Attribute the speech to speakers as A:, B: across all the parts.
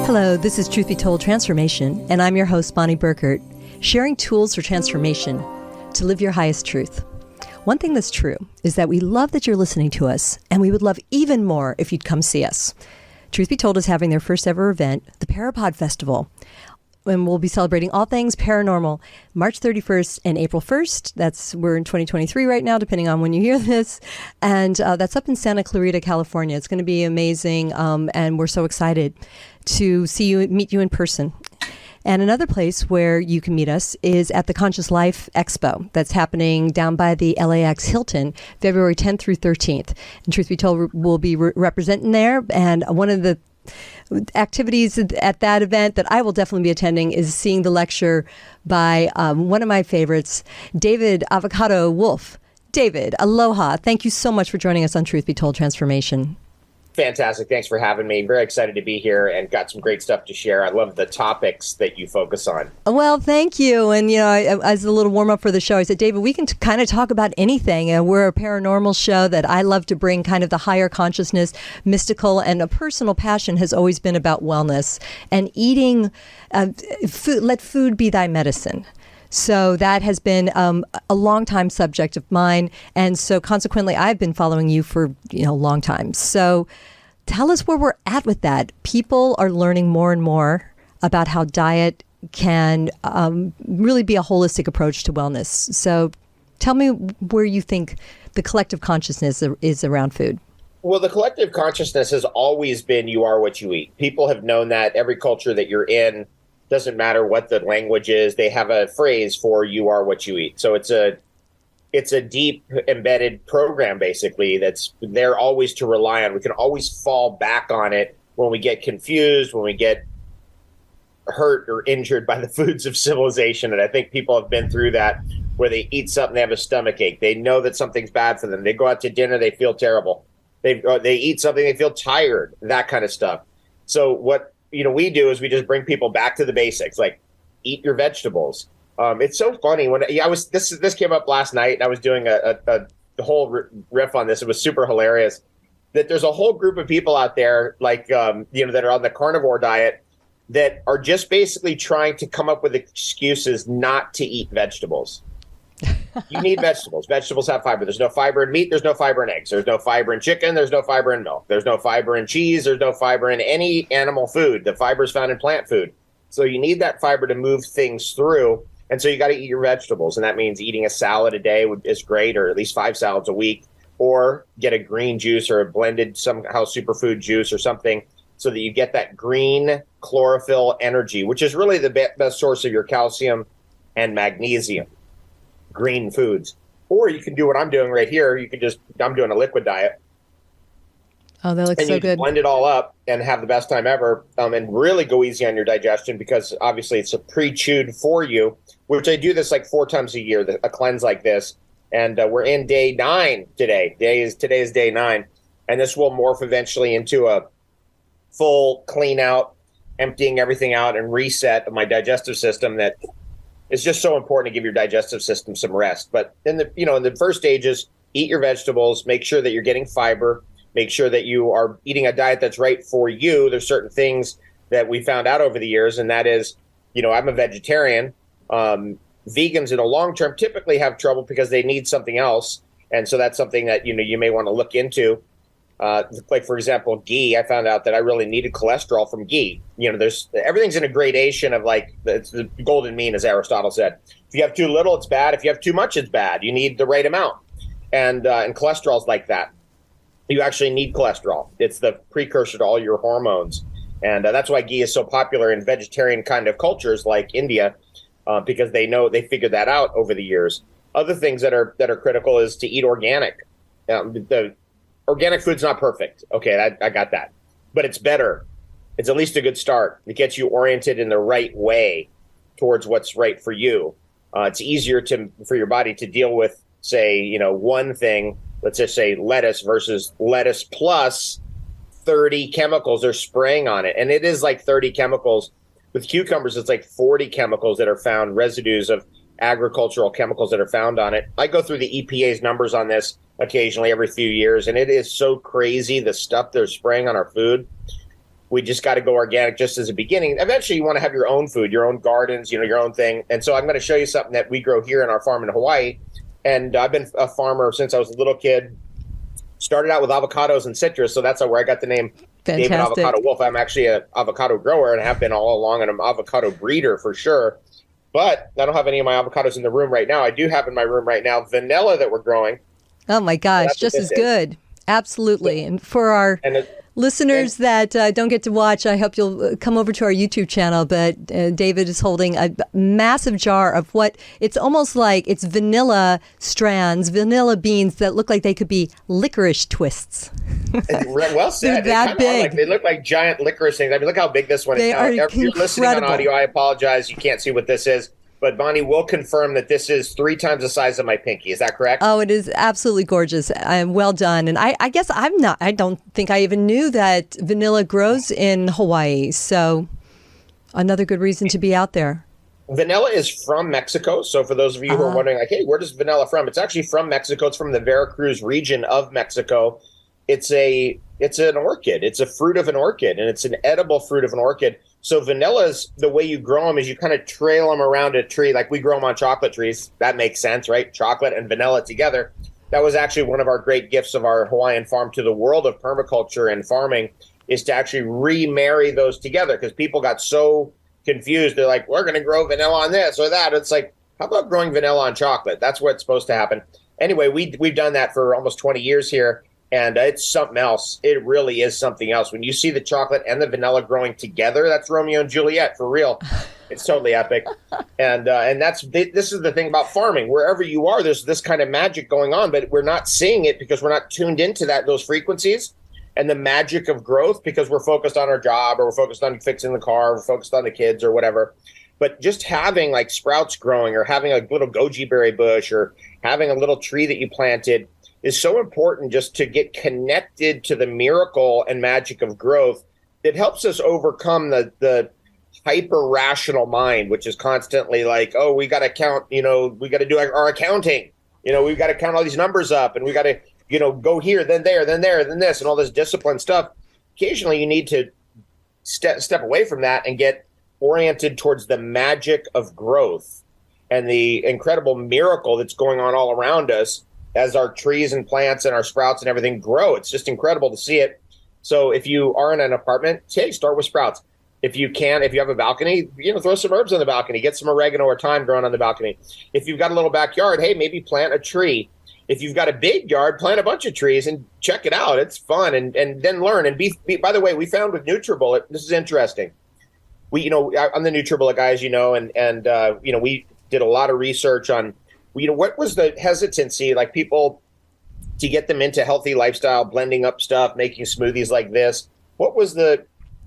A: Hello, this is Truth Be Told Transformation, and I'm your host, Bonnie Burkert, sharing tools for transformation to live your highest truth. One thing that's true is that we love that you're listening to us, and we would love even more if you'd come see us. Truth Be Told is having their first ever event, the Parapod Festival, and we'll be celebrating all things paranormal March 31st and April 1st. We're in 2023 right now, depending on when you hear this. And that's up in Santa Clarita, California. It's going to be amazing. And we're so excited to meet you in person. And another place where you can meet us is at the Conscious Life Expo that's happening down by the LAX Hilton, February 10th through 13th. And Truth Be Told will be representing there. And one of the activities at that event that I will definitely be attending is seeing the lecture by one of my favorites, David Avocado Wolfe. David, aloha. Thank you so much for joining us on Truth Be Told Transformation.
B: Fantastic. Thanks for having me. Very excited to be here and got some great stuff to share. I love the topics that you focus on.
A: Well, thank you. And, as a little warm up for the show, I said, David, we can kind of talk about anything. We're a paranormal show that I love to bring kind of the higher consciousness, mystical, and a personal passion has always been about wellness and eating food. Let food be thy medicine. So that has been a long time subject of mine. And so consequently, I've been following you for a long time. So tell us where we're at with that. People are learning more and more about how diet can really be a holistic approach to wellness. So tell me where you think the collective consciousness is around food.
B: Well, the collective consciousness has always been you are what you eat. People have known that every culture that you're in. Doesn't matter what the language is, they have a phrase for you are what you eat. So it's a deep embedded program, basically, that's there always to rely on. We can always fall back on it when we get confused, when we get hurt or injured by the foods of civilization. And I think people have been through that, where they eat something, they have a stomach ache. They know that something's bad for them. They go out to dinner, they feel terrible. They eat something, they feel tired, that kind of stuff. So what we do is we just bring people back to the basics, like eat your vegetables. It's so funny when this came up last night, and I was doing a whole riff on this. It was super hilarious that there's a whole group of people out there, like that are on the carnivore diet, that are just basically trying to come up with excuses not to eat vegetables. You need vegetables. Vegetables have fiber. There's no fiber in meat. There's no fiber in eggs. There's no fiber in chicken. There's no fiber in milk. There's no fiber in cheese. There's no fiber in any animal food. The fiber is found in plant food. So you need that fiber to move things through. And so you got to eat your vegetables. And that means eating a salad a day is great, or at least 5 salads a week, or get a green juice or a blended somehow superfood juice or something, so that you get that green chlorophyll energy, which is really the best source of your calcium and magnesium. Green foods. Or you can do what I'm doing right here. I'm doing a liquid diet.
A: Oh, that looks so good.
B: Blend it all up and have the best time ever, and really go easy on your digestion, because obviously it's a pre-chewed for you, which I do this like 4 times a year, a cleanse like this. And we're in day 9 today. Today is day 9. And this will morph eventually into a full clean out, emptying everything out and reset of my digestive system that is just so important to give your digestive system some rest. But in the first stages, eat your vegetables, make sure that you're getting fiber, make sure that you are eating a diet that's right for you. There's certain things that we found out over the years, and that is, I'm a vegetarian. Vegans in the long term typically have trouble because they need something else. And so that's something that, you may want to look into. Like, for example, ghee. I found out that I really needed cholesterol from ghee. Everything's in a gradation of the golden mean, as Aristotle said. If you have too little, it's bad. If you have too much, it's bad. You need the right amount. And cholesterol's like that. You actually need cholesterol. It's the precursor to all your hormones. And that's why ghee is so popular in vegetarian kind of cultures like India, because they figured that out over the years. Other things that are critical is to eat organic. The organic food's not perfect. Okay, I got that. But it's better. It's at least a good start. It gets you oriented in the right way towards what's right for you. It's easier for your body to deal with, say, one thing, let's just say lettuce versus lettuce plus 30 chemicals they're spraying on it. And it is like 30 chemicals. With cucumbers, it's like 40 chemicals that are found, residues of agricultural chemicals that are found on it. I go through the EPA's numbers on this occasionally every few years, and it is so crazy, the stuff they're spraying on our food. We just got to go organic just as a beginning. Eventually, you want to have your own food, your own gardens, your own thing. And so I'm going to show you something that we grow here in our farm in Hawaii. And I've been a farmer since I was a little kid. Started out with avocados and citrus, so that's where I got the name David Avocado Wolfe. I'm actually an avocado grower and have been all along, and I'm an avocado breeder for sure. But I don't have any of my avocados in the room right now. I do have in my room right now vanilla that we're growing.
A: Oh my gosh, so just as good. Absolutely. And for our listeners that don't get to watch, I hope you'll come over to our YouTube channel. But David is holding a massive jar of what it's almost like it's vanilla strands, vanilla beans that look like they could be licorice twists.
B: Well said.
A: They're that big.
B: They look like giant licorice things. I mean, look how big this one is. Now, if you're listening on audio, I apologize. You can't see what this is. But Bonnie will confirm that this is 3 times the size of my pinky. Is that correct?
A: Oh, it is absolutely gorgeous. Well done. And I guess I don't think I even knew that vanilla grows in Hawaii. So another good reason to be out there.
B: Vanilla is from Mexico. So for those of you who are wondering, like, hey, where does vanilla from? It's actually from Mexico. It's from the Veracruz region of Mexico. It's an orchid. It's a fruit of an orchid, and it's an edible fruit of an orchid. So vanillas, the way you grow them is you kind of trail them around a tree, like we grow them on chocolate trees. That makes sense, right? Chocolate and vanilla together. That was actually one of our great gifts of our Hawaiian farm to the world of permaculture and farming, is to actually remarry those together, because people got so confused. They're like, we're going to grow vanilla on this or that. It's like, how about growing vanilla on chocolate? That's what's supposed to happen. Anyway, we've done that for almost 20 years here. And it's something else. It really is something else. When you see the chocolate and the vanilla growing together, that's Romeo and Juliet for real. It's totally epic. And this is the thing about farming. Wherever you are, there's this kind of magic going on, but we're not seeing it because we're not tuned into those frequencies and the magic of growth, because we're focused on our job, or we're focused on fixing the car, or we're focused on the kids or whatever. But just having like sprouts growing, or having a little goji berry bush, or having a little tree that you planted is so important, just to get connected to the miracle and magic of growth. It helps us overcome the hyper rational mind, which is constantly like, oh, we got to count, we got to do our accounting, we've got to count all these numbers up, and we got to, go here, then there, then there, then this, and all this discipline stuff. Occasionally you need to step away from that and get oriented towards the magic of growth and the incredible miracle that's going on all around us as our trees and plants and our sprouts and everything grow. It's just incredible to see it. So if you are in an apartment, start with sprouts. If you have a balcony, throw some herbs on the balcony, get some oregano or thyme growing on the balcony. If you've got a little backyard, hey, maybe plant a tree. If you've got a big yard, plant a bunch of trees and check it out. It's fun, and then learn. And by the way, we found with NutriBullet, this is interesting. I'm the NutriBullet guy, as you know, and we did a lot of research on, what was the hesitancy, like people, to get them into healthy lifestyle, blending up stuff, making smoothies like this? What was the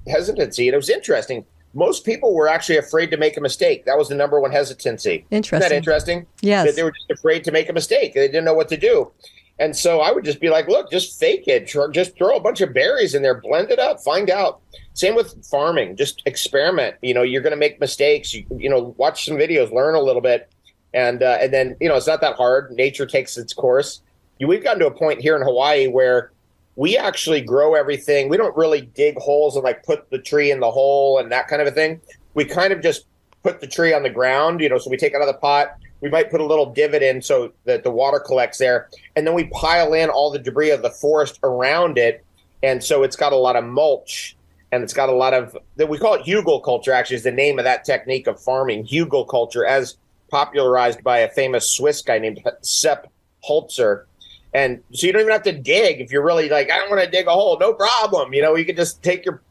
B: hesitancy? And it was interesting. Most people were actually afraid to make a mistake. That was the number one hesitancy.
A: Interesting.
B: Isn't that interesting?
A: Yes.
B: That they were just afraid to make a mistake. They didn't know what to do. And so I would just be like, look, just fake it. Just throw a bunch of berries in there, blend it up, find out. Same with farming. Just experiment. You're going to make mistakes. Watch some videos, learn a little bit. And then, it's not that hard. Nature takes its course. We've gotten to a point here in Hawaii where we actually grow everything. We don't really dig holes and like put the tree in the hole and that kind of a thing. We kind of just put the tree on the ground, so we take it out of the pot. We might put a little divot in so that the water collects there. And then we pile in all the debris of the forest around it. And so it's got a lot of mulch, and it's got a lot of, we call it hugelkultur, actually is the name of that technique of farming, hugelkultur, as popularized by a famous Swiss guy named Sepp Holzer. And so you don't even have to dig. If you're really like, I don't want to dig a hole, no problem. You can just take your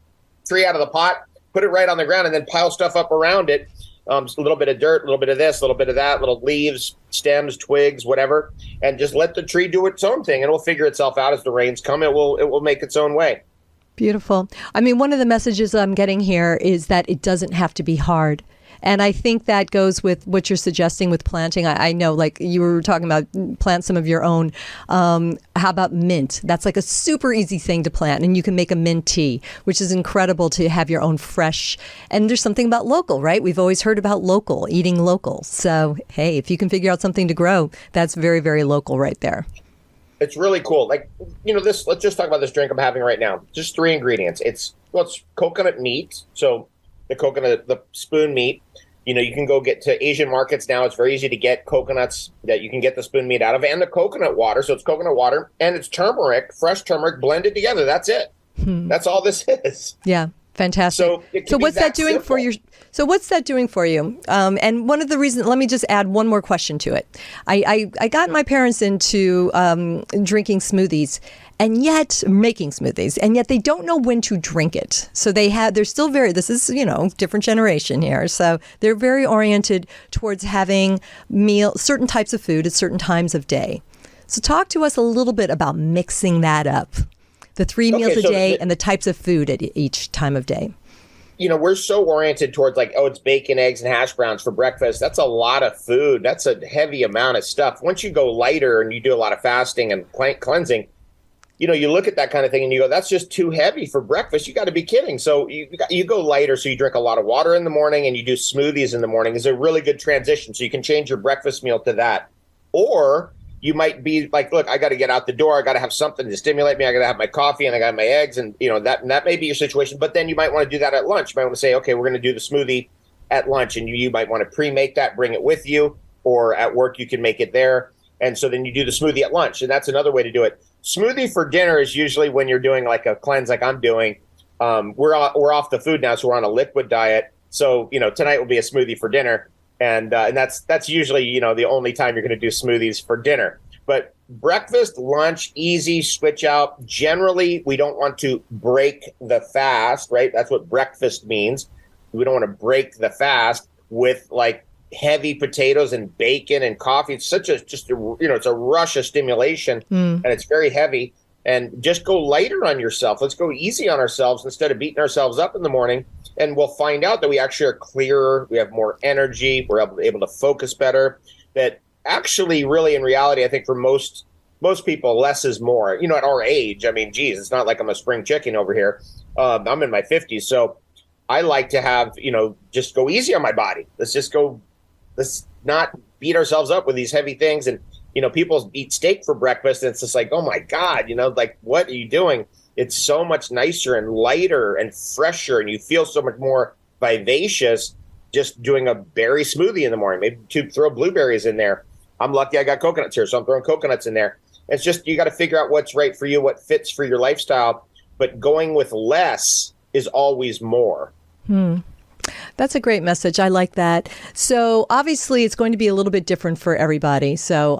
B: tree out of the pot, put it right on the ground, and then pile stuff up around it. A little bit of dirt, a little bit of this, a little bit of that, little leaves, stems, twigs, whatever, and just let the tree do its own thing, and it'll figure itself out as the rains come. It will make its own way.
A: Beautiful. I mean, one of the messages I'm getting here is that it doesn't have to be hard. And I think that goes with what you're suggesting with planting. I know, like you were talking about, plant some of your own. How about mint? That's like a super easy thing to plant. And you can make a mint tea, which is incredible to have your own fresh. And there's something about local, right? We've always heard about local, eating local. So, hey, if you can figure out something to grow, that's very, very local right there.
B: It's really cool. Like, let's just talk about this drink I'm having right now. Just 3 ingredients. It's Well, it's coconut meat. So the spoon meat. You can go get to Asian markets now. It's very easy to get coconuts that you can get the spoon meat out of, and the coconut water. So it's coconut water and it's turmeric, fresh turmeric blended together. That's it. That's all this is.
A: Yeah. Fantastic.
B: So
A: what's that doing for you? So what's that doing for you? And one of the reasons, let me just add one more question to it. I got my parents into drinking smoothies, and yet making smoothies, and yet they don't know when to drink it. So they're still this is, different generation here. So they're very oriented towards having certain types of food at certain times of day. So talk to us a little bit about mixing that up. The 3 meals a day and the types of food at each time of day.
B: We're so oriented towards it's bacon, eggs, and hash browns for breakfast. That's a lot of food. That's a heavy amount of stuff. Once you go lighter and you do a lot of fasting and cleansing, you look at that kind of thing and you go, that's just too heavy for breakfast. You got to be kidding. So you go lighter. So you drink a lot of water in the morning and you do smoothies in the morning. Is a really good transition. So you can change your breakfast meal to that. Or you might be like, look, I got to get out the door. I got to have something to stimulate me. I got to have my coffee and I got my eggs, and that may be your situation. But then you might want to do that at lunch. You might want to say, okay, we're going to do the smoothie at lunch, and you might want to pre-make that, bring it with you, or at work you can make it there. And so then you do the smoothie at lunch, and that's another way to do it. Smoothie for dinner is usually when you're doing like a cleanse, like I'm doing. We're off the food now, so we're on a liquid diet. So tonight will be a smoothie for dinner. And that's usually, the only time you're going to do smoothies for dinner. But breakfast, lunch, easy, switch out. Generally, we don't want to break the fast, right? That's what breakfast means. We don't want to break the fast with like heavy potatoes and bacon and coffee. It's it's a rush of stimulation and it's very heavy. And just go lighter on yourself. Let's go easy on ourselves instead of beating ourselves up in the morning. And we'll find out that we actually are clearer. We have more energy. We're able to focus better. That actually, really, in reality, I think for most people, less is more. At our age, I mean, geez, it's not like I'm a spring chicken over here. I'm in my 50s. So I like to have, just go easy on my body. Let's not beat ourselves up with these heavy things. And, people eat steak for breakfast, and it's just like, oh my God, like, what are you doing? It's so much nicer and lighter and fresher, and you feel so much more vivacious just doing a berry smoothie in the morning. Maybe to throw blueberries in there. I'm lucky I got coconuts here, so I'm throwing coconuts in there. It's just, you got to figure out what's right for you, what fits for your lifestyle. But going with less is always more.
A: That's a great message. I like that. So obviously it's going to be a little bit different for everybody. So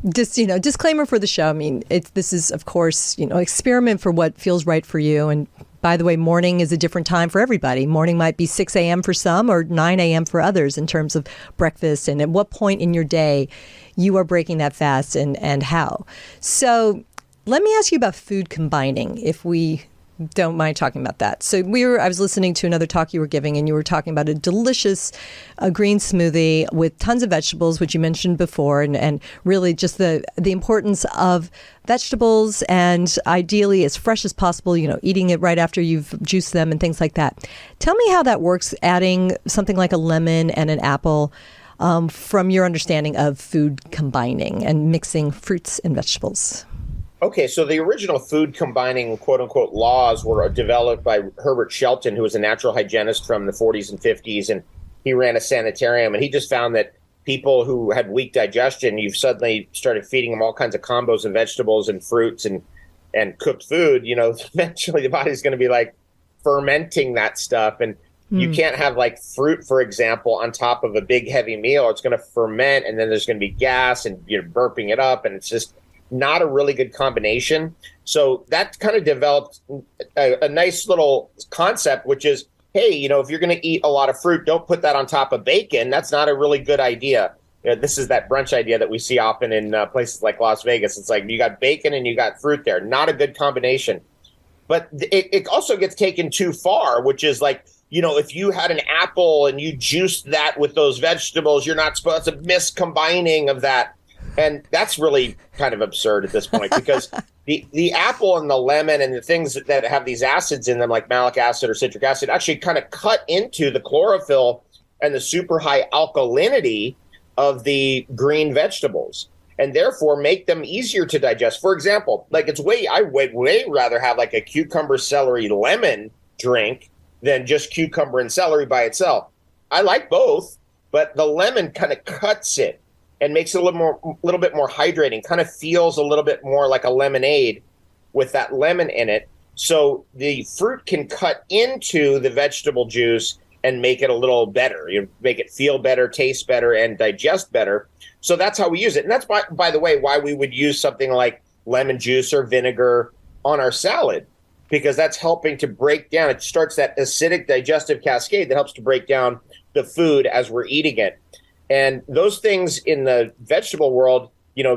A: disclaimer for the show. I mean, this is, of course, experiment for what feels right for you. And by the way, morning is a different time for everybody. Morning might be 6 a.m. for some or 9 a.m. for others in terms of breakfast, and at what point in your day you are breaking that fast and how. So let me ask you about food combining, if we don't mind talking about that. So I was listening to another talk you were giving, and you were talking about a delicious green smoothie with tons of vegetables, which you mentioned before, and really just the importance of vegetables, and ideally as fresh as possible, eating it right after you've juiced them and things like that. Tell me how that works, adding something like a lemon and an apple, from your understanding of food combining and mixing fruits and vegetables.
B: Okay, so the original food combining quote-unquote laws were developed by Herbert Shelton, who was a natural hygienist from the 40s and 50s, and he ran a sanitarium, and he just found that people who had weak digestion, you've suddenly started feeding them all kinds of combos of vegetables and fruits and cooked food, eventually the body's going to be like fermenting that stuff, and you can't have like fruit, for example, on top of a big heavy meal. It's going to ferment, and then there's going to be gas, and you're burping it up, and it's just not a really good combination. So that kind of developed a nice little concept, which is, hey, if you're going to eat a lot of fruit, don't put that on top of bacon. That's not a really good idea. This is that brunch idea that we see often in places like Las Vegas. It's like you got bacon and you got fruit there. Not a good combination. But it also gets taken too far, which is like, if you had an apple and you juiced that with those vegetables, you're not supposed to miscombining of that. And that's really kind of absurd at this point, because the apple and the lemon and the things that have these acids in them, like malic acid or citric acid, actually kind of cut into the chlorophyll and the super high alkalinity of the green vegetables. and therefore make them easier to digest. For example, like I would way rather have like a cucumber, celery, lemon drink than just cucumber and celery by itself. I like both, but the lemon kind of cuts it and makes it a little bit more hydrating, kind of feels a little bit more like a lemonade with that lemon in it. So the fruit can cut into the vegetable juice and make it a little better. You make it feel better, taste better, and digest better. So that's how we use it. And that's, by the way, why we would use something like lemon juice or vinegar on our salad, because that's helping to break down. It starts that acidic digestive cascade that helps to break down the food as we're eating it. And those things in the vegetable world,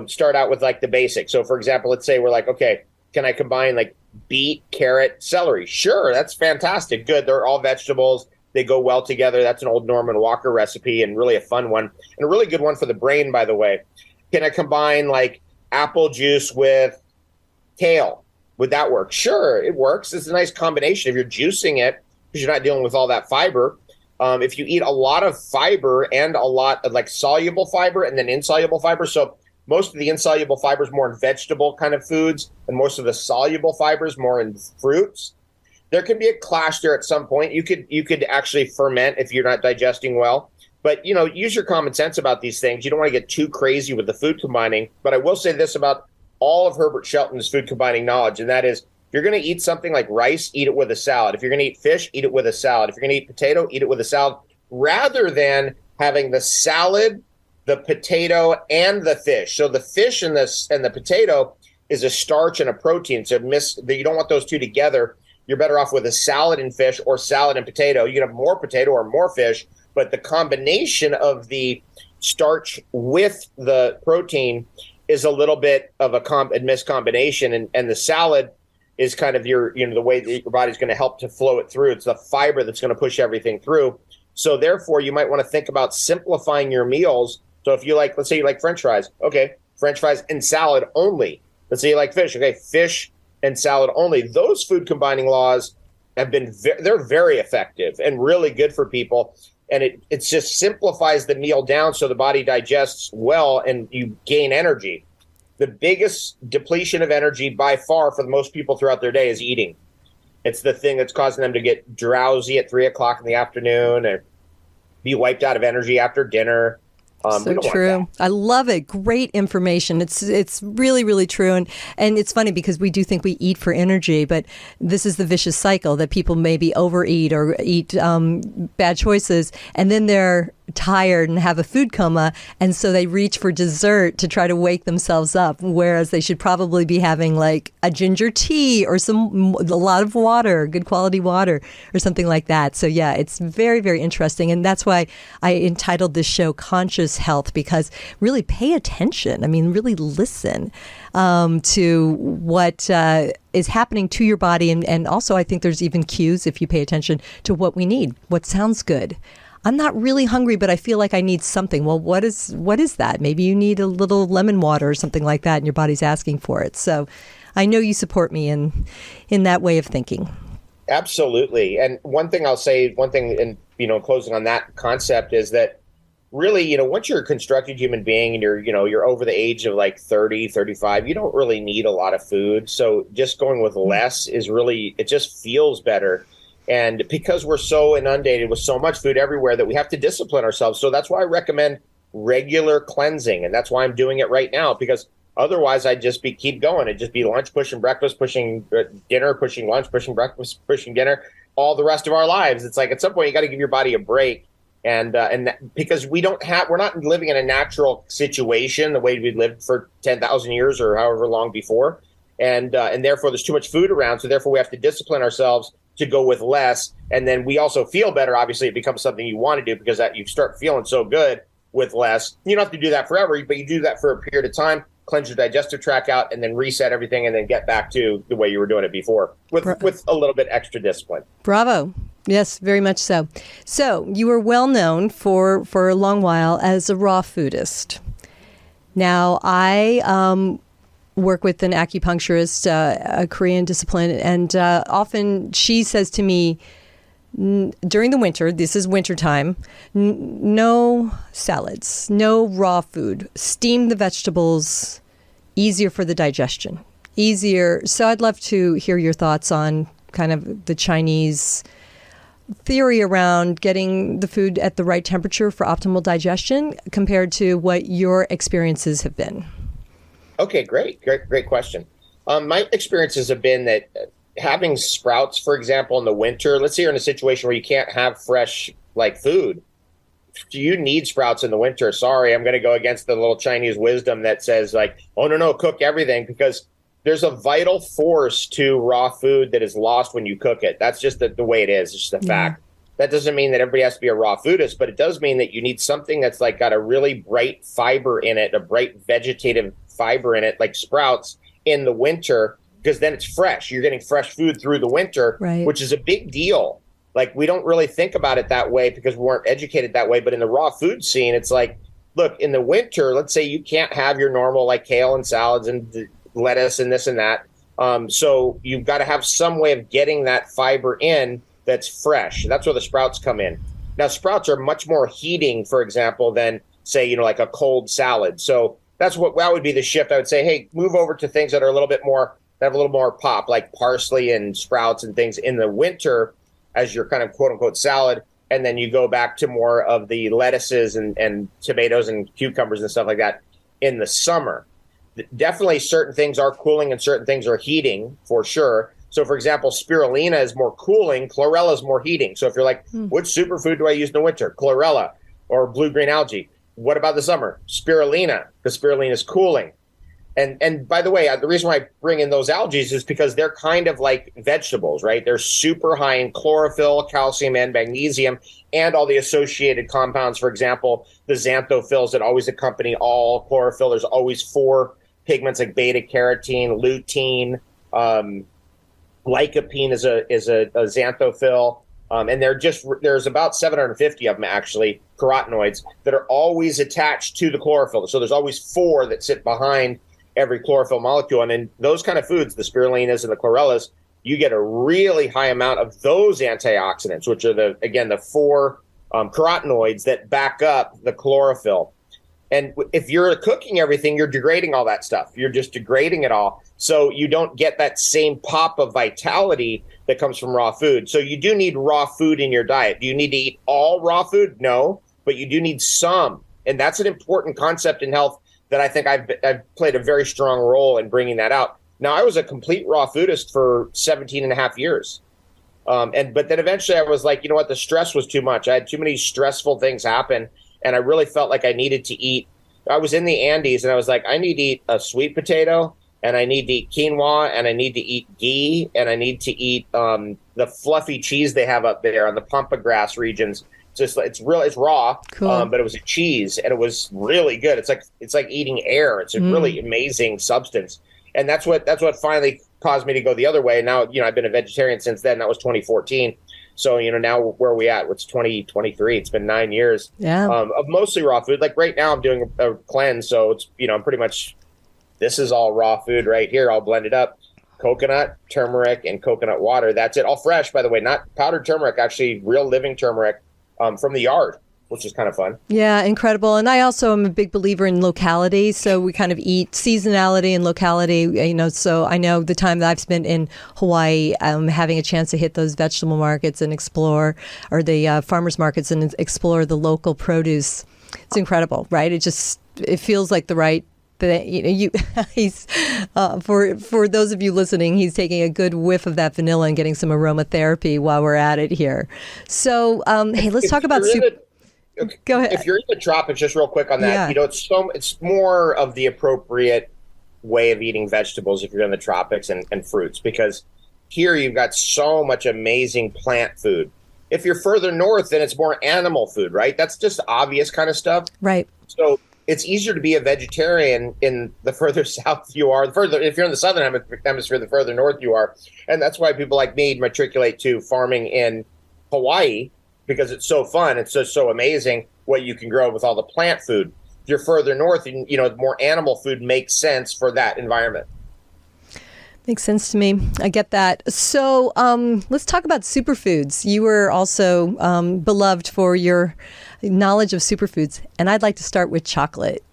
B: start out with like the basics. So for example, let's say we're like, okay, can I combine like beet, carrot, celery? Sure, that's fantastic. Good. They're all vegetables. They go well together. That's an old Norman Walker recipe and really a fun one. And a really good one for the brain, by the way. Can I combine like apple juice with kale? Would that work? Sure, it works. It's a nice combination if you're juicing it because you're not dealing with all that fiber. If you eat a lot of fiber and a lot of like soluble fiber and then insoluble fiber, so most of the insoluble fiber is more in vegetable kind of foods, and most of the soluble fibers more in fruits. There can be a clash there at some point. You could actually ferment if you're not digesting well. But, use your common sense about these things. You don't want to get too crazy with the food combining. But I will say this about all of Herbert Shelton's food combining knowledge, and that is, if you're going to eat something like rice, eat it with a salad. If you're going to eat fish, eat it with a salad. If you're going to eat potato, eat it with a salad, rather than having the salad, the potato, and the fish. So the fish and the potato is a starch and a protein. So you don't want those two together. You're better off with a salad and fish or salad and potato. You can have more potato or more fish, but the combination of the starch with the protein is a little bit of a miscombination. And the salad is kind of the way that your body's going to help to flow it through. It's the fiber that's going to push everything through. So therefore, you might want to think about simplifying your meals. So if let's say you like French fries. Okay, French fries and salad only. Let's say you like fish. Okay, fish and salad only. Those food combining laws have been they're very effective and really good for people. And it just simplifies the meal down so the body digests well and you gain energy. The biggest depletion of energy by far for most people throughout their day is eating. It's the thing that's causing them to get drowsy at 3 o'clock in the afternoon and be wiped out of energy after dinner.
A: So true. I love it. Great information. It's really, really true. And it's funny because we do think we eat for energy, but this is the vicious cycle that people maybe overeat or eat bad choices, and then they're tired and have a food coma, and so they reach for dessert to try to wake themselves up, whereas they should probably be having like a ginger tea or a lot of water, good quality water or something like that. So yeah, it's very, very interesting, and that's why I entitled this show Conscious Health, because really pay attention. I mean, really listen to what is happening to your body, and also I think there's even cues if you pay attention to what we need, what sounds good. I'm not really hungry, but I feel like I need something. Well, what is that? Maybe you need a little lemon water or something like that, and your body's asking for it. So I know you support me in that way of thinking.
B: Absolutely. And one thing, in closing on that concept is that really, once you're a constructed human being and you're over the age of like 30, 35, you don't really need a lot of food. So just going with less is really, it just feels better. And because we're so inundated with so much food everywhere that we have to discipline ourselves. So that's why I recommend regular cleansing. And that's why I'm doing it right now, because otherwise I'd just keep going. It'd just be lunch, pushing breakfast, pushing dinner, pushing lunch, pushing breakfast, pushing dinner, all the rest of our lives. It's like at some point you got to give your body a break. And because we're not living in a natural situation the way we lived for 10,000 years or however long before. And therefore there's too much food around. So therefore we have to discipline ourselves to go with less. And then we also feel better. Obviously, it becomes something you want to do because you start feeling so good with less. You don't have to do that forever, but you do that for a period of time, cleanse your digestive tract out, and then reset everything, and then get back to the way you were doing it before with a little bit extra discipline.
A: Bravo. Yes, very much so. So you were well known for a long while as a raw foodist. Now, I work with an acupuncturist, a Korean discipline, and often she says to me, during the winter, this is wintertime, no salads, no raw food, steam the vegetables, easier for the digestion, easier. So I'd love to hear your thoughts on kind of the Chinese theory around getting the food at the right temperature for optimal digestion compared to what your experiences have been.
B: Okay, great question. My experiences have been that having sprouts, for example, in the winter, let's say you're in a situation where you can't have fresh food. Do you need sprouts in the winter? Sorry, I'm going to go against the little Chinese wisdom that says oh, no, cook everything, because there's a vital force to raw food that is lost when you cook it. That's just the way it is. It's just a fact. That doesn't mean that everybody has to be a raw foodist, but it does mean that you need something that's got a really bright fiber in it, a bright vegetative fiber in it, like sprouts in the winter, because then it's fresh. You're getting fresh food through the winter, right, which is a big deal. We don't really think about it that way because we weren't educated that way. But in the raw food scene, it's look, in the winter, let's say you can't have your normal kale and salads and lettuce and this and that. So you've got to have some way of getting that fiber in that's fresh. That's where the sprouts come in. Now, sprouts are much more heating, for example, than say, a cold salad. So that would be the shift. I would say, hey, move over to things that are that have a little more pop, like parsley and sprouts and things in the winter as your kind of quote unquote salad. And then you go back to more of the lettuces and tomatoes and cucumbers and stuff like that in the summer. Definitely certain things are cooling and certain things are heating for sure. So, for example, spirulina is more cooling. Chlorella is more heating. So if you're which superfood do I use in the winter? Chlorella or blue-green algae. What about the summer? Spirulina, because spirulina is cooling. And by the way, the reason why I bring in those algae is because they're kind of like vegetables, right? They're super high in chlorophyll, calcium, and magnesium, and all the associated compounds. For example, the xanthophylls that always accompany all chlorophyll. There's always 4 pigments like beta carotene, lutein, lycopene is a xanthophyll. And there's about 750 of them, actually, carotenoids, that are always attached to the chlorophyll. So there's always 4 that sit behind every chlorophyll molecule. And in those kind of foods, the spirulinas and the chlorellas, you get a really high amount of those antioxidants, which are the 4 carotenoids that back up the chlorophyll. And if you're cooking everything, you're degrading all that stuff. You're just degrading it all. So you don't get that same pop of vitality that comes from raw food. So you do need raw food in your diet. Do you need to eat all raw food? No, but you do need some. And that's an important concept in health that I think I've played a very strong role in bringing that out. Now, I was a complete raw foodist for 17 and a half years. But then eventually I was like, you know what? The stress was too much. I had too many stressful things happen. And I really felt like I needed to eat. I was in the Andes and I was like, I need to eat a sweet potato, and I need to eat quinoa, and I need to eat ghee, and I need to eat the fluffy cheese they have up there on the pampa grass regions. It's raw, cool. But it was a cheese, and it was really good. It's like eating air. It's a really amazing substance, and that's what finally caused me to go the other way. Now, I've been a vegetarian since then. That was 2014. So, now where are we at? It's 2023. It's been 9 years of mostly raw food. Like right now I'm doing a cleanse. So it's, I'm pretty much, this is all raw food right here. I'll blend it up. Coconut, turmeric, and coconut water. That's it. All fresh, by the way, not powdered turmeric, actually real living turmeric from the yard, which is kind of fun. Yeah,
A: incredible. And I also am a big believer in locality. So we kind of eat seasonality and locality, so I know the time that I've spent in Hawaii, having a chance to hit those vegetable markets and explore, or the farmers markets and explore the local produce. It's incredible, right? It feels like the right. He's for those of you listening, he's taking a good whiff of that vanilla and getting some aromatherapy while we're at it here. So, hey, let's talk about soup. Go ahead.
B: If you're in the tropics, just real quick on that, it's more of the appropriate way of eating vegetables if you're in the tropics and fruits, because here you've got so much amazing plant food. If you're further north, then it's more animal food, right? That's just obvious kind of stuff.
A: Right.
B: So it's easier to be a vegetarian in the further south you are. If you're in the southern hemisphere, the further north you are. And that's why people like me matriculate to farming in Hawaii, because it's so fun. It's just so amazing what you can grow with all the plant food. If you're further north, more animal food makes sense for that environment.
A: Makes sense to me. I get that. So let's talk about superfoods. You were also beloved for your knowledge of superfoods, and I'd like to start with chocolate.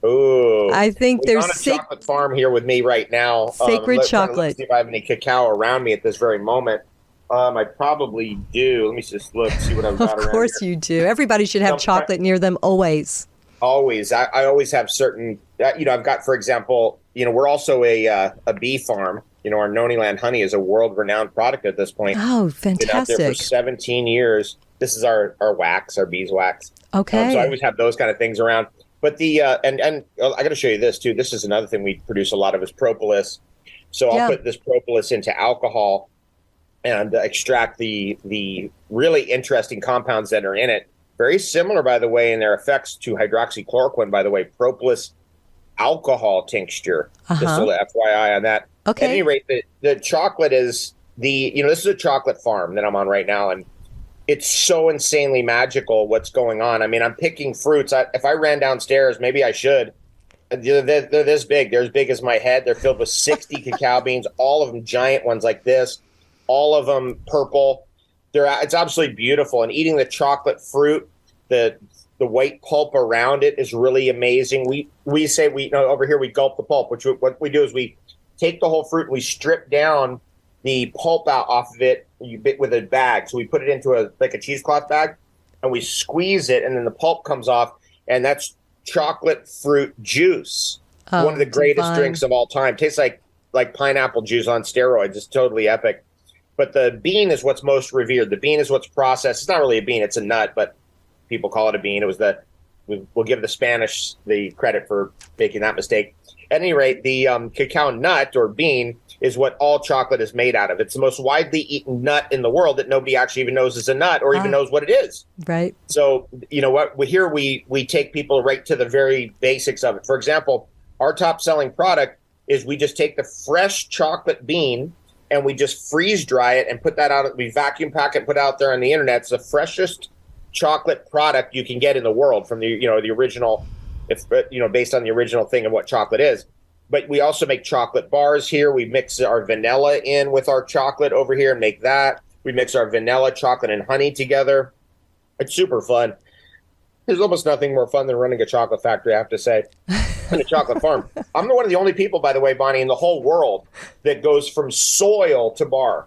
B: Ooh.
A: I think
B: We're
A: there's
B: on a chocolate farm here with me right now.
A: sacred
B: Trying to look
A: chocolate.
B: see if I have any cacao around me at this very moment. I probably do. Let me just look, see what I've got
A: Of
B: around
A: course
B: here.
A: you do. Everybody should have chocolate near them always.
B: Always. I always have certain, I've got, for example, we're also a bee farm. Our Noniland honey is a world-renowned product at this point.
A: Oh,
B: Been out there for
A: fantastic.
B: 17 years. This is our wax, our beeswax.
A: Okay.
B: So I always have those kind of things around. But and I got to show you this too. This is another thing we produce a lot of is propolis. So I'll put this propolis into alcohol and extract the really interesting compounds that are in it. Very similar, by the way, in their effects to hydroxychloroquine, by the way, propolis alcohol tincture. Just a little FYI on that.
A: Okay.
B: At any rate, the chocolate is this is a chocolate farm that I'm on right now, and it's so insanely magical what's going on. I mean, I'm picking fruits. If I ran downstairs, maybe I should. They're this big. They're as big as my head. They're filled with 60 cacao beans, all of them giant ones like this, all of them purple. It's absolutely beautiful. And eating the chocolate fruit, the white pulp around it is really amazing. We say over here we gulp the pulp, which what we do is we take the whole fruit and we strip down the pulp out off of it with a bag. So we put it into a cheesecloth bag and we squeeze it, and then the pulp comes off, and that's chocolate fruit juice. One of the greatest drinks of all time. Tastes like pineapple juice on steroids. It's totally epic. But the bean is what's most revered. The bean is what's processed. It's not really a bean, it's a nut, but people call it a bean. We'll give the Spanish the credit for making that mistake. At any rate, the cacao nut or bean is what all chocolate is made out of. It's the most widely eaten nut in the world that nobody actually even knows is a nut or even knows what it is.
A: Right.
B: So, you know what? Here we take people right to the very basics of it. For example, our top selling product is we just take the fresh chocolate bean and we just freeze dry it and put that out. We vacuum pack it, put it out there on the internet. It's the freshest chocolate product you can get in the world from the original, based on the original thing of what chocolate is. But we also make chocolate bars here. We mix our vanilla in with our chocolate over here and make that. We mix our vanilla, chocolate, and honey together. It's super fun. There's almost nothing more fun than running a chocolate factory, I have to say, and a chocolate farm. I'm one of the only people, by the way, Bonnie, in the whole world that goes from soil to bar.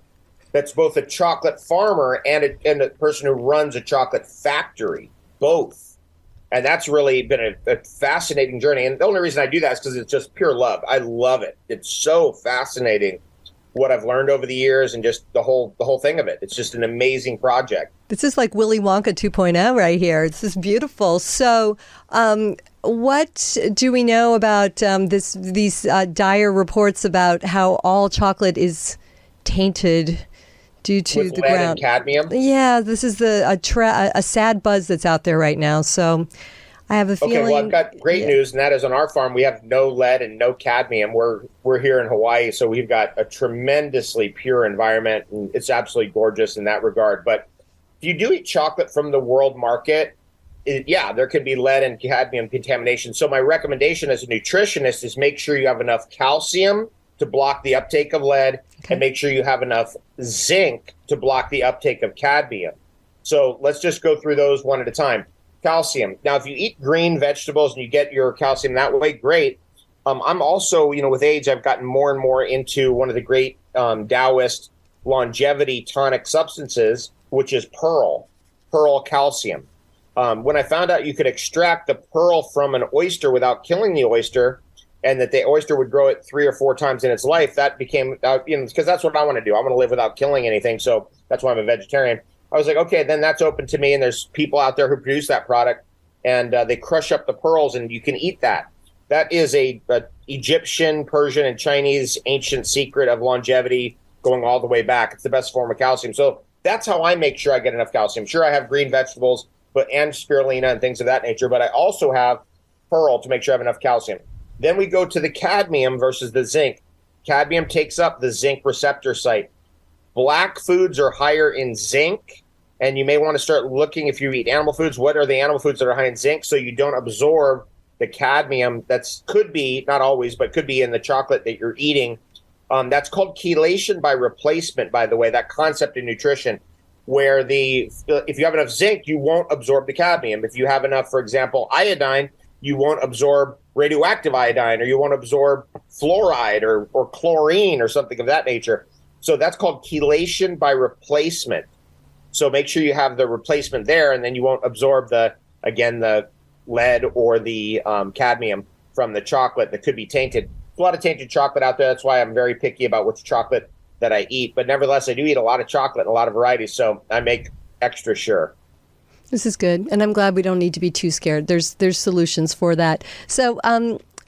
B: That's both a chocolate farmer and a person who runs a chocolate factory, both. And that's really been a fascinating journey. And the only reason I do that is because it's just pure love. I love it. It's so fascinating what I've learned over the years and just the whole thing of it. It's just an amazing project.
A: This is like Willy Wonka 2.0 right here. This is beautiful. So what do we know about these dire reports about how all chocolate is tainted due to
B: with
A: the
B: lead
A: ground?
B: And cadmium?
A: Yeah, this is a sad buzz that's out there right now. So I have a feeling.
B: Okay, well, I've got great news, and that is on our farm, we have no lead and no cadmium. We're here in Hawaii, so we've got a tremendously pure environment, and it's absolutely gorgeous in that regard. But if you do eat chocolate from the world market, there could be lead and cadmium contamination. So my recommendation as a nutritionist is make sure you have enough calcium to block the uptake of lead, and make sure you have enough zinc to block the uptake of cadmium. So let's just go through those one at a time. Calcium. Now, if you eat green vegetables and you get your calcium that way, great. I'm also, with age, I've gotten more and more into one of the great Taoist longevity tonic substances, which is pearl calcium. When I found out you could extract the pearl from an oyster without killing the oyster, and that the oyster would grow it 3 or 4 times in its life, that became, because that's what I want to do. I want to live without killing anything. So that's why I'm a vegetarian. I was like, okay, then that's open to me. And there's people out there who produce that product, and they crush up the pearls, and you can eat that. That is a Egyptian, Persian, and Chinese ancient secret of longevity going all the way back. It's the best form of calcium. So that's how I make sure I get enough calcium. Sure, I have green vegetables, and spirulina and things of that nature, but I also have pearl to make sure I have enough calcium. Then we go to the cadmium versus the zinc. Cadmium takes up the zinc receptor site. Black foods are higher in zinc, and you may want to start looking, if you eat animal foods, what are the animal foods that are high in zinc, so you don't absorb the cadmium could be, not always, but could be in the chocolate that you're eating. That's called chelation by replacement, by the way, that concept in nutrition, where if you have enough zinc, you won't absorb the cadmium. If you have enough, for example, iodine, you won't absorb radioactive iodine, or you won't absorb fluoride or chlorine or something of that nature. So that's called chelation by replacement. So make sure you have the replacement there, and then you won't absorb the lead or the cadmium from the chocolate that could be tainted. There's a lot of tainted chocolate out there. That's why I'm very picky about which chocolate that I eat. But nevertheless, I do eat a lot of chocolate and a lot of varieties, so I make extra sure.
A: This is good, and I'm glad we don't need to be too scared. There's solutions for that. So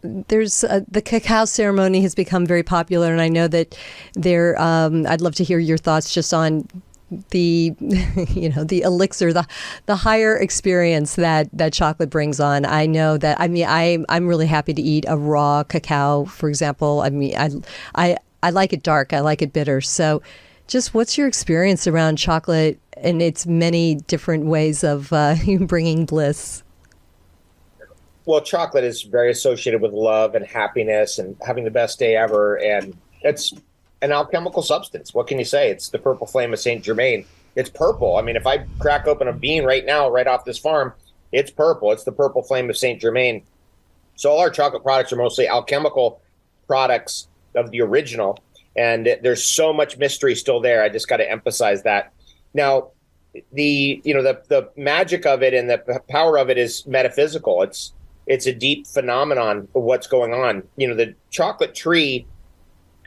A: there's the cacao ceremony has become very popular, and I know that I'd love to hear your thoughts just on the the elixir, the higher experience that chocolate brings on. I know that I'm really happy to eat a raw cacao, for example. I like it dark, I like it bitter. So just what's your experience around chocolate and its many different ways of bringing bliss?
B: Well, chocolate is very associated with love and happiness and having the best day ever, and it's an alchemical substance. What can you say? It's the purple flame of Saint Germain. It's purple. I mean, if I crack open a bean right now, right off this farm, it's purple. It's the purple flame of Saint Germain. So all our chocolate products are mostly alchemical products of the original, and there's so much mystery still there. I just got to emphasize that. Now, the magic of it and the power of it is metaphysical. It's a deep phenomenon of what's going on. The chocolate tree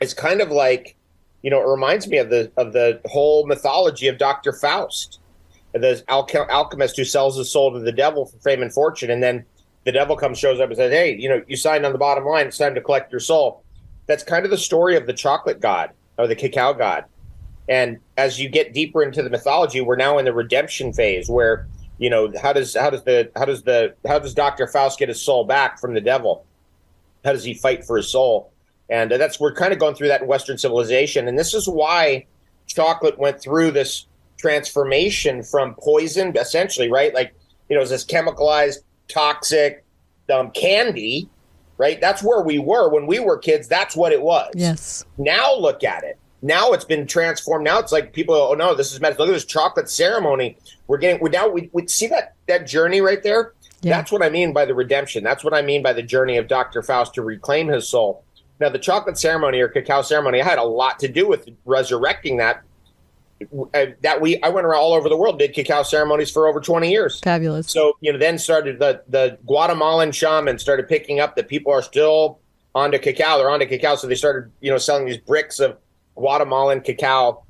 B: is kind of like, it reminds me of the whole mythology of Dr. Faust, the alchemist who sells his soul to the devil for fame and fortune, and then the devil shows up and says, "Hey, you signed on the bottom line. It's time to collect your soul." That's kind of the story of the chocolate god or the cacao god. And as you get deeper into the mythology, we're now in the redemption phase where, how does Dr. Faust get his soul back from the devil? How does he fight for his soul? And we're kind of going through that in Western civilization. And this is why chocolate went through this transformation from poison, essentially, right? Like, it was this chemicalized, toxic candy, right? That's where we were when we were kids. That's what it was.
A: Yes.
B: Now look at it. Now it's been transformed. Now it's like people, oh no, this is medicine. Look at this chocolate ceremony. We see that journey right there. Yeah. That's what I mean by the redemption. That's what I mean by the journey of Dr. Faust to reclaim his soul. Now, the chocolate ceremony or cacao ceremony, I had a lot to do with resurrecting that. I went around all over the world, did cacao ceremonies for over 20 years.
A: Fabulous.
B: So, then started the Guatemalan shaman started picking up that people are still onto cacao. They're onto cacao. So they started, selling these bricks of Guatemalan cacao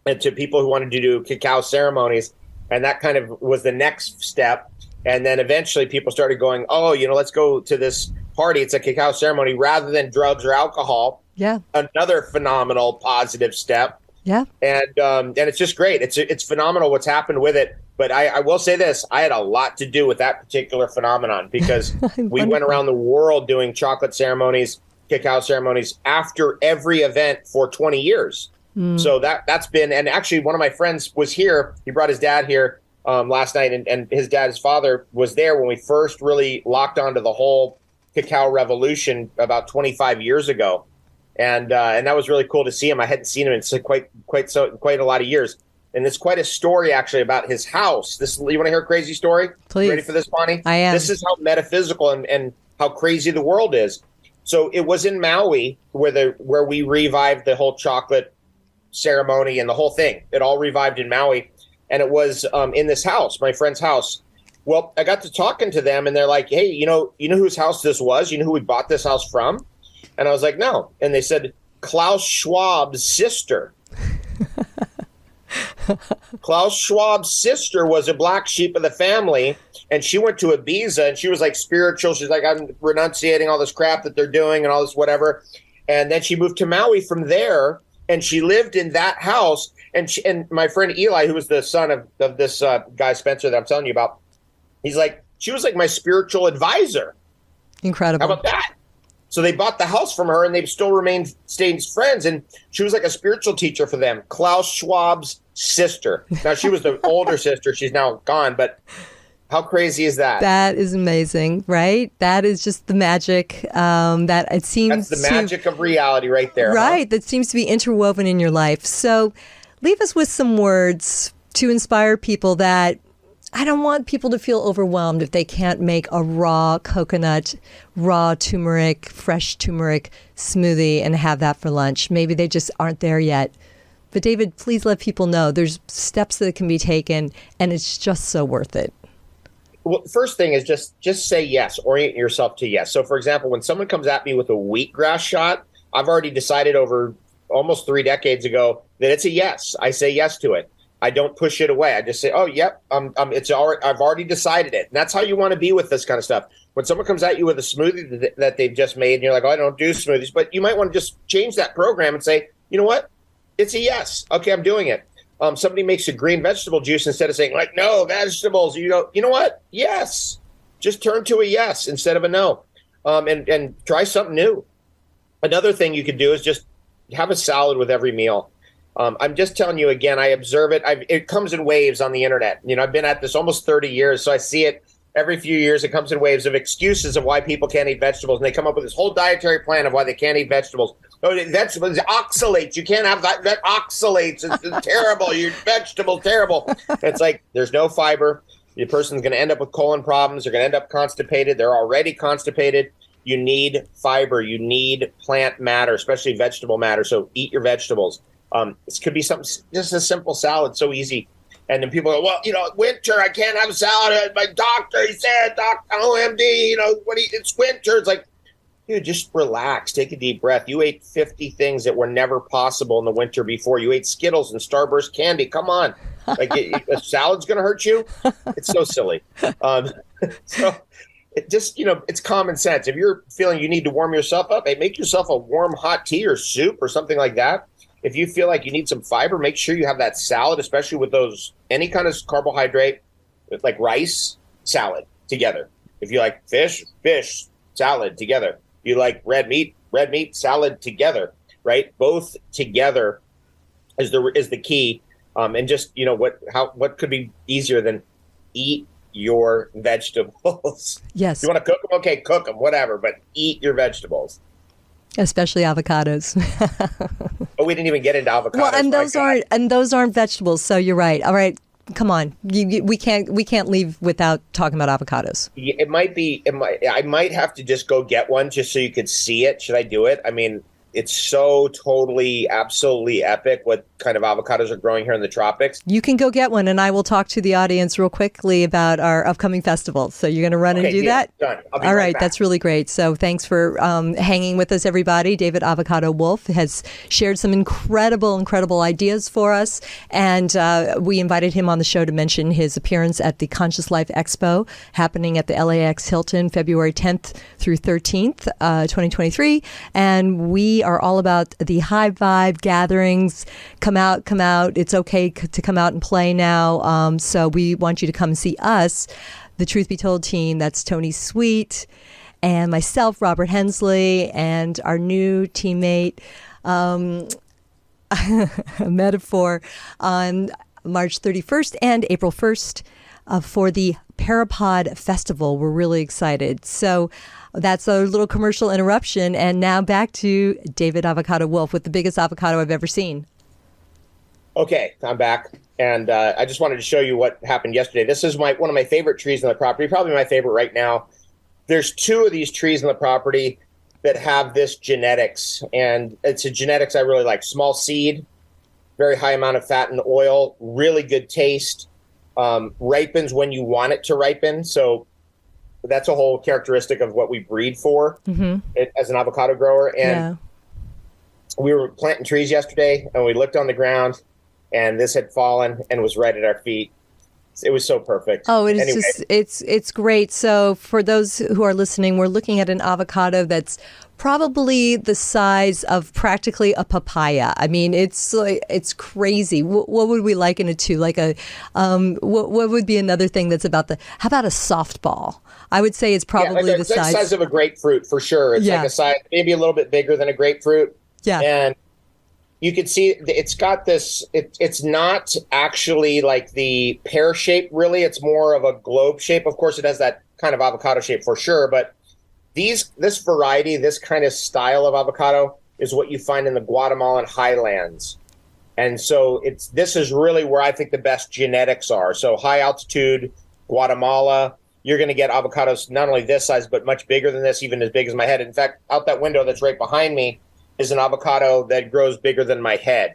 B: to people who wanted to do cacao ceremonies. And that kind of was the next step. And then eventually people started going, oh, let's go to this party. It's a cacao ceremony rather than drugs or alcohol.
A: Yeah.
B: Another phenomenal positive step.
A: Yeah.
B: And it's just great. It's phenomenal what's happened with it. But I will say this, I had a lot to do with that particular phenomenon because we went around the world doing chocolate ceremonies, cacao ceremonies after every event for 20 years. So that's been, and actually one of my friends was here. He brought his dad here last night, and his father was there when we first really locked onto the whole cacao revolution about 25 years ago. And that was really cool to see him. I hadn't seen him in quite a lot of years. And it's quite a story actually about his house. You want to hear a crazy story?
A: Please.
B: You ready for this, Bonnie?
A: I am.
B: This is how metaphysical and how crazy the world is. So it was in Maui where we revived the whole chocolate ceremony and the whole thing. It all revived in Maui. And it was in this house, my friend's house. Well, I got to talking to them and they're like, hey, you know whose house this was? You know who we bought this house from? And I was like, no. And they said, Klaus Schwab's sister. Klaus Schwab's sister was a black sheep of the family, and she went to Ibiza, and she was like spiritual. She's like, I'm renunciating all this crap that they're doing and all this whatever. And then she moved to Maui from there, and she lived in that house. And my friend Eli, who was the son of this guy Spencer that I'm telling you about, he's like, she was like my spiritual advisor.
A: Incredible.
B: How about that? So they bought the house from her, and they've still stayed friends. And she was like a spiritual teacher for them. Klaus Schwab's sister. Now, she was the older sister. She's now gone. But How crazy is that?
A: That is amazing, right? That is just the magic that it seems.
B: That's the magic of reality right there.
A: Right.
B: Huh?
A: That seems to be interwoven in your life. So leave us with some words to inspire people that I don't want people to feel overwhelmed if they can't make a raw coconut, raw turmeric, fresh turmeric smoothie and have that for lunch. Maybe they just aren't there yet. But David, please let people know there's steps that can be taken and it's just so worth it.
B: Well, first thing is just say yes. Orient yourself to yes. So, for example, when someone comes at me with a wheatgrass shot, I've already decided over almost 3 decades ago that it's a yes. I say yes to it. I don't push it away. I just say, "Oh, yep, it's already. I've already decided it." And that's how you want to be with this kind of stuff. When someone comes at you with a smoothie that they've just made, and you're like, "Oh, I don't do smoothies," but you might want to just change that program and say, "You know what? It's a yes. Okay, I'm doing it." Somebody makes a green vegetable juice instead of saying like, "No vegetables." You know what? Yes. Just turn to a yes instead of a no, and try something new. Another thing you could do is just have a salad with every meal. I'm just telling you again, I observe it. It comes in waves on the internet. I've been at this almost 30 years, so I see it every few years. It comes in waves of excuses of why people can't eat vegetables, and they come up with this whole dietary plan of why they can't eat vegetables. Oh, vegetables, oxalates. You can't have that. That oxalates. It's terrible. Your vegetable terrible. It's like there's no fiber. The person's going to end up with colon problems. They're going to end up constipated. They're already constipated. You need fiber. You need plant matter, especially vegetable matter. So eat your vegetables. This could be something, just a simple salad, so easy. And then people go, well, winter, I can't have a salad. My doctor, he said, OMD, it's winter. It's like, dude, just relax. Take a deep breath. You ate 50 things that were never possible in the winter before. You ate Skittles and Starburst candy. Come on. Like, a salad's going to hurt you? It's so silly. So it just, it's common sense. If you're feeling you need to warm yourself up, hey, make yourself a warm hot tea or soup or something like that. If you feel like you need some fiber, make sure you have that salad, especially with any kind of carbohydrate, like rice, salad together. If you like fish, salad together. If you like red meat, salad together, right? Both together is the key. And just, what could be easier than eat your vegetables?
A: Yes.
B: You want to cook them? Okay, cook them, whatever, but eat your vegetables.
A: Especially avocados.
B: Oh, we didn't even get into avocados.
A: Well, and those aren't vegetables. So you're right. All right, come on. We can't leave without talking about avocados.
B: I might have to just go get one just so you could see it. Should I do it? I mean, it's so totally, absolutely epic what kind of avocados are growing here in the tropics.
A: You can go get one, and I will talk to the audience real quickly about our upcoming festival. So you're going to run and do that?
B: Done. I'll be
A: All
B: right
A: right,
B: back.
A: that's really great. So thanks for hanging with us, everybody. David Avocado Wolfe has shared some incredible ideas for us, and we invited him on the show to mention his appearance at the Conscious Life Expo happening at the LAX Hilton February 10th through 13th, 2023, and we are all about the high vibe gatherings. Come out. It's okay to come out and play now. So we want you to come see us, the Truth Be Told team. That's Tony Sweet and myself, Robert Hensley, and our new teammate, Metaphor, on March 31st and April 1st for the Parapod Festival. We're really excited. So that's a little commercial interruption. And now back to David Avocado Wolfe with the biggest avocado I've ever seen.
B: Okay, I'm back. And I just wanted to show you what happened yesterday. This is one of my favorite trees on the property, probably my favorite right now. There's 2 of these trees on the property that have this genetics. And it's a genetics I really like. Small seed, very high amount of fat and oil, really good taste. Ripens when you want it to ripen. So that's a whole characteristic of what we breed for as an avocado grower. And we were planting trees yesterday, and we looked on the ground, and this had fallen and was right at our feet. It was so perfect.
A: Oh, it is it's great. So for those who are listening, we're looking at an avocado that's probably the size of practically a papaya. I mean, it's crazy. What would we liken it to? Like what would be another thing that's how about a softball? I would say it's probably the size
B: of a grapefruit for sure. It's like a size, maybe a little bit bigger than a grapefruit.
A: Yeah.
B: And you can see it's got this, it's not actually like the pear shape, really. It's more of a globe shape. Of course, it has that kind of avocado shape for sure, but this variety, this kind of style of avocado is what you find in the Guatemalan highlands. And so this is really where I think the best genetics are. So high altitude, Guatemala, you're going to get avocados not only this size, but much bigger than this, even as big as my head. In fact, out that window that's right behind me is an avocado that grows bigger than my head.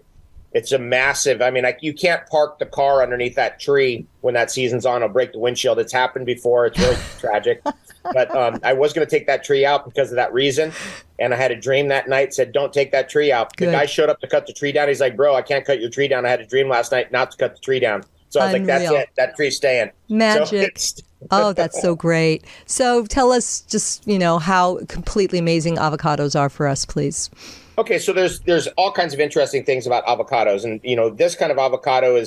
B: It's a massive, I mean, you can't park the car underneath that tree when that season's on. It'll break the windshield. It's happened before. It's really tragic. But I was going to take that tree out because of that reason. And I had a dream that night, said, don't take that tree out. Good. The guy showed up to cut the tree down. He's like, bro, I can't cut your tree down. I had a dream last night not to cut the tree down. So I was like, that's it. That tree's staying.
A: Magic. Oh, that's so great. So tell us just, how completely amazing avocados are for us, please.
B: Okay, so there's all kinds of interesting things about avocados. And, this kind of avocado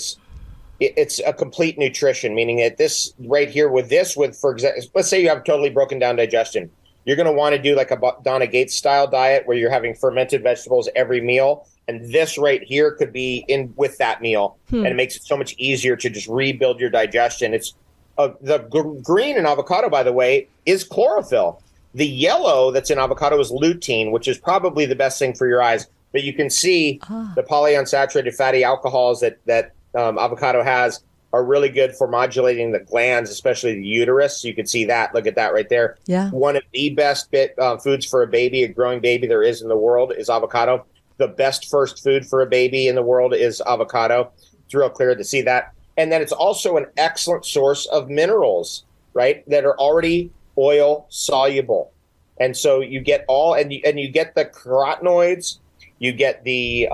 B: it's a complete nutrition, meaning that this right here for example, let's say you have totally broken down digestion. You're going to want to do like a Donna Gates style diet where you're having fermented vegetables every meal. And this right here could be in with that meal. And it makes it so much easier to just rebuild your digestion. It's the green in avocado, by the way, is chlorophyll. The yellow that's in avocado is lutein, which is probably the best thing for your eyes. But you can see the polyunsaturated fatty alcohols that avocado has are really good for modulating the glands, especially the uterus. So you can see that. Look at that right there.
A: Yeah.
B: One of the best foods for a growing baby there is in the world is avocado. The best first food for a baby in the world is avocado. It's real clear to see that. And then it's also an excellent source of minerals, right, that are already oil soluble. And so you get you get the carotenoids, you get the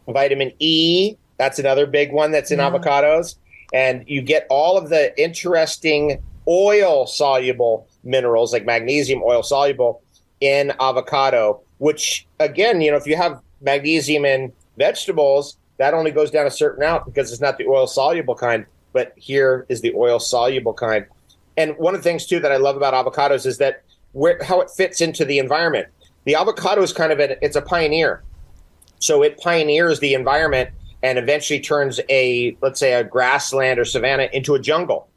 B: vitamin E. That's another big one that's in avocados. And you get all of the interesting oil soluble minerals like magnesium, oil soluble in avocado, which again, if you have magnesium in vegetables, that only goes down a certain amount because it's not the oil soluble kind, but here is the oil soluble kind. And one of the things too that I love about avocados is that how it fits into the environment. The avocado is kind of it's a pioneer. So it pioneers the environment and eventually turns let's say a grassland or savanna into a jungle.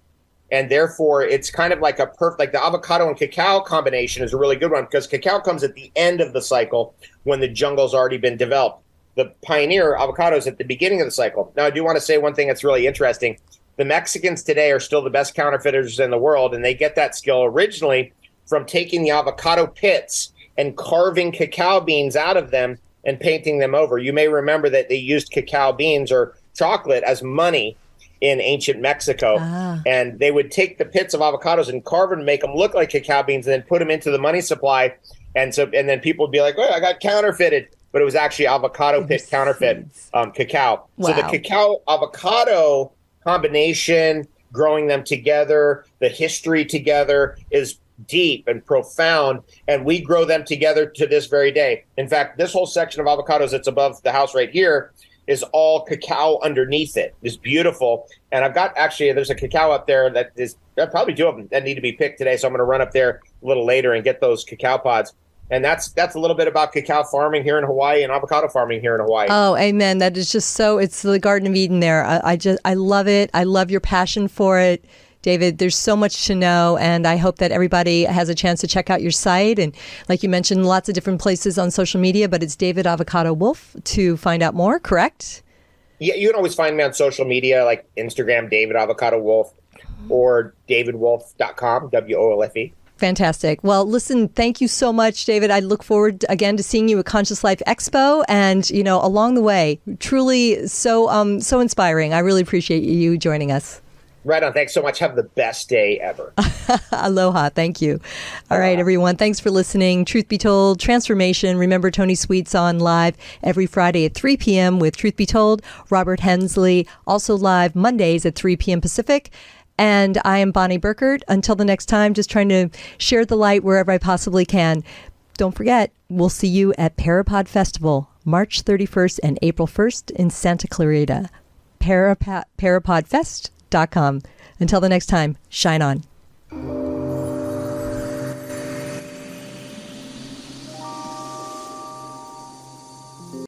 B: And therefore it's kind of like like the avocado and cacao combination is a really good one because cacao comes at the end of the cycle when the jungle's already been developed. The pioneer avocado is at the beginning of the cycle. Now, I do want to say one thing that's really interesting. The Mexicans today are still the best counterfeiters in the world, and they get that skill originally from taking the avocado pits and carving cacao beans out of them and painting them over. You may remember that they used cacao beans or chocolate as money in ancient Mexico. And they would take the pits of avocados and carve them and make them look like cacao beans and then put them into the money supply. And then people would be like, oh, I got counterfeited. But it was actually avocado pit counterfeit cacao. Wow. So the cacao avocado combination, growing them together, the history together is deep and profound, and we grow them together to this very day. In fact, this whole section of avocados that's above the house right here is all cacao underneath it. It's beautiful. And I've got there's a cacao up there there's probably two of them that need to be picked today. So I'm going to run up there a little later and get those cacao pods. And that's a little bit about cacao farming here in Hawaii and avocado farming here in Hawaii.
A: Oh, amen. That is just it's the Garden of Eden there. I love it. I love your passion for it. David, there's so much to know, and I hope that everybody has a chance to check out your site. And like you mentioned, lots of different places on social media, but it's David Avocado Wolfe to find out more, correct?
B: Yeah, you can always find me on social media like Instagram, David Avocado Wolfe, or davidwolfe.com, WOLFE.
A: Fantastic. Well, listen, thank you so much, David. I look forward again to seeing you at Conscious Life Expo, and along the way, truly so inspiring. I really appreciate you joining us.
B: Right on. Thanks so much. Have the best day ever.
A: Aloha. Thank you. All right, everyone. Thanks for listening. Truth Be Told, Transformation. Remember, Tony Sweet's on live every Friday at 3 p.m. with Truth Be Told. Robert Hensley, also live Mondays at 3 p.m. Pacific. And I am Bonnie Burkert. Until the next time, just trying to share the light wherever I possibly can. Don't forget, we'll see you at Parapod Festival, March 31st and April 1st in Santa Clarita. Parapodfest.com. Until the next time, shine on.